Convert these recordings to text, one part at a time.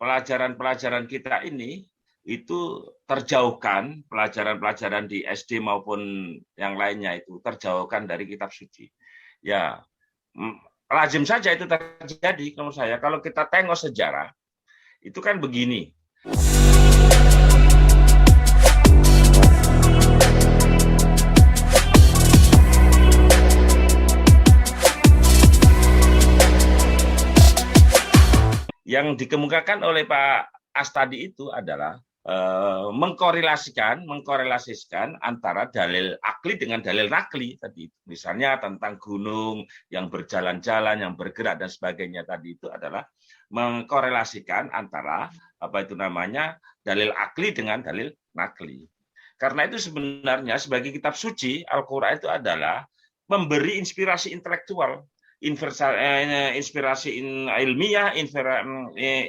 pelajaran-pelajaran kita ini itu terjauhkan, pelajaran-pelajaran di SD maupun yang lainnya itu terjauhkan dari kitab suci. Ya, lazim saja itu terjadi menurut saya. Kalau kita tengok sejarah, itu kan begini. Yang dikemukakan oleh Pak As tadi itu adalah mengkorelasikan antara dalil akli dengan dalil nakli tadi. Misalnya tentang gunung yang berjalan-jalan, yang bergerak dan sebagainya tadi itu adalah mengkorelasikan antara dalil akli dengan dalil nakli. Karena itu sebenarnya sebagai kitab suci Al-Qur'an itu adalah memberi inspirasi intelektual, inspirasi ilmiah,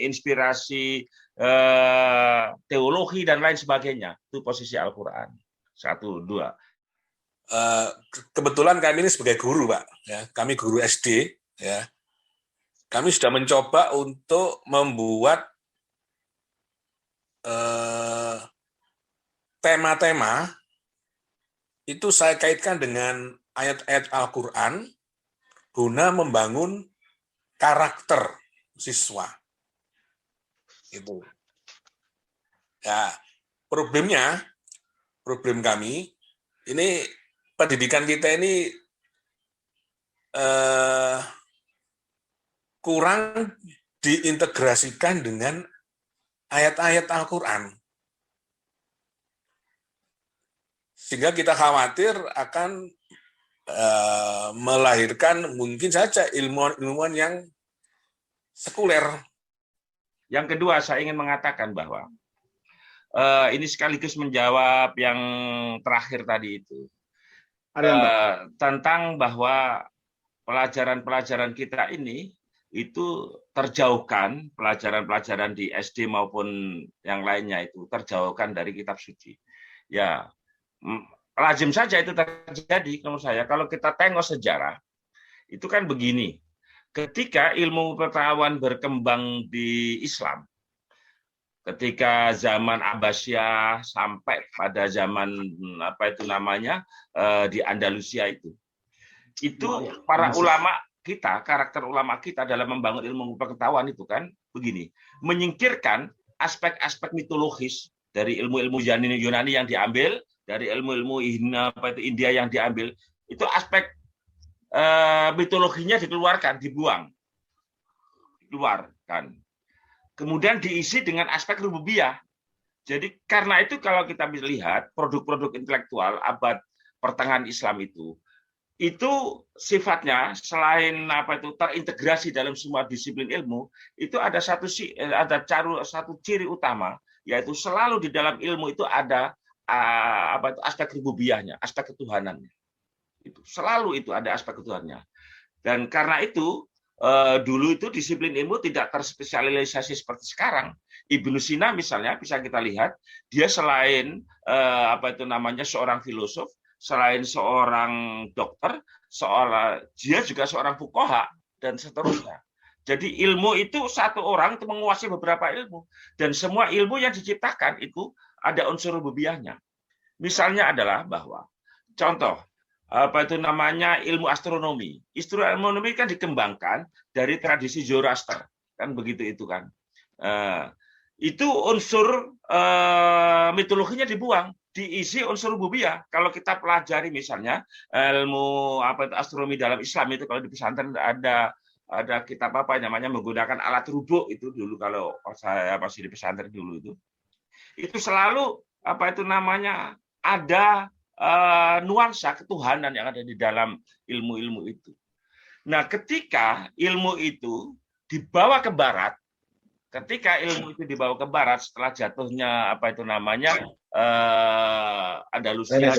inspirasi teologi dan lain sebagainya. Itu posisi Al-Qur'an. 1, 2. Kebetulan kami ini sebagai guru, Pak, ya, kami guru SD, ya, kami sudah mencoba untuk membuat tema-tema itu saya kaitkan dengan ayat-ayat Al-Quran guna membangun karakter siswa. Itu. Ya, problem kami ini pendidikan kita ini kurang diintegrasikan dengan ayat-ayat Al-Quran. Sehingga kita khawatir akan melahirkan mungkin saja ilmuwan-ilmuwan yang sekuler. Yang kedua, saya ingin mengatakan bahwa ini sekaligus menjawab yang terakhir tadi itu. Tentang bahwa pelajaran-pelajaran kita ini itu terjauhkan, pelajaran-pelajaran di SD maupun yang lainnya itu terjauhkan dari kitab suci. Ya, lazim saja itu terjadi menurut saya. Kalau kita tengok sejarah, itu kan begini. Ketika ilmu pengetahuan berkembang di Islam, ketika zaman Abbasiyah sampai pada zaman di Andalusia itu para ulama kita, karakter ulama kita dalam membangun ilmu pengetahuan itu kan begini, menyingkirkan aspek-aspek mitologis dari ilmu-ilmu Yunani yang diambil, dari ilmu-ilmu India yang diambil, itu aspek mitologinya dikeluarkan, dikeluarkan. Kemudian diisi dengan aspek rububiyah. Jadi karena itu kalau kita lihat produk-produk intelektual abad pertengahan Islam itu sifatnya selain terintegrasi dalam semua disiplin ilmu, itu ada satu ciri utama, yaitu selalu di dalam ilmu itu ada aspek rububiyahnya, aspek ketuhanannya. Itu selalu itu ada aspek ketuhanannya. Dan karena itu dulu itu disiplin ilmu tidak terspesialisasi seperti sekarang. Ibnu Sina misalnya bisa kita lihat, dia selain seorang filosof, selain seorang dokter, dia juga seorang fuqaha dan seterusnya. Jadi ilmu itu satu orang itu menguasai beberapa ilmu, dan semua ilmu yang diciptakan itu ada unsur rububiyahnya. Misalnya adalah bahwa contoh ilmu astronomi. Astronomi kan dikembangkan dari tradisi Zoroaster, kan begitu itu kan. Itu unsur mitologinya dibuang, diisi unsur rububiyah. Kalau kita pelajari misalnya ilmu astronomi dalam Islam itu, kalau di pesantren ada kitab menggunakan alat rubuk itu dulu, kalau saya masih di pesantren dulu itu selalu ada nuansa ketuhanan yang ada di dalam ilmu-ilmu itu. Nah, ketika ilmu itu dibawa ke barat, setelah jatuhnya Andalusia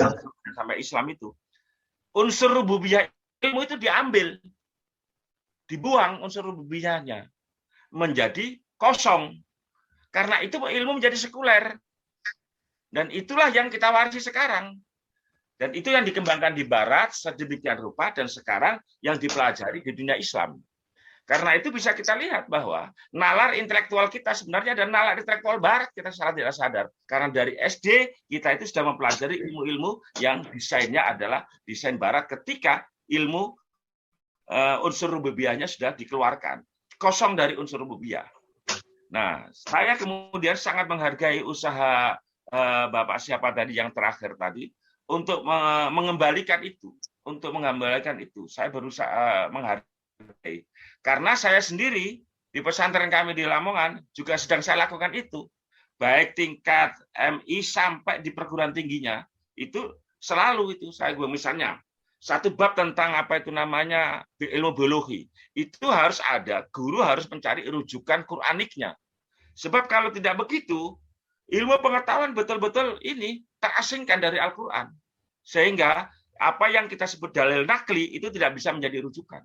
sampai Islam itu, unsur rububiyah ilmu itu dibuang unsur rububiyahnya, menjadi kosong. Karena itu ilmu menjadi sekuler. Dan itulah yang kita warisi sekarang. Dan itu yang dikembangkan di barat sedemikian rupa, dan sekarang yang dipelajari di dunia Islam. Karena itu bisa kita lihat bahwa nalar intelektual kita sebenarnya adalah nalar intelektual barat, kita secara tidak sadar. Karena dari SD kita itu sudah mempelajari ilmu-ilmu yang desainnya adalah desain barat ketika ilmu unsur rububiyahnya sudah dikeluarkan. Kosong dari unsur rububiyah. Nah, saya kemudian sangat menghargai usaha Bapak siapa tadi yang terakhir tadi untuk mengembalikan itu. Untuk mengembalikan itu, saya berusaha menghargai. Karena saya sendiri di pesantren kami di Lamongan juga sedang saya lakukan itu. Baik tingkat MI sampai di perguruan tingginya, itu selalu itu saya misalnya satu bab tentang apa itu namanya ilmu biologi, itu harus ada, guru harus mencari rujukan Quraniknya. Sebab kalau tidak begitu, ilmu pengetahuan betul-betul ini terasingkan dari Al-Quran. Sehingga apa yang kita sebut dalil nakli itu tidak bisa menjadi rujukan.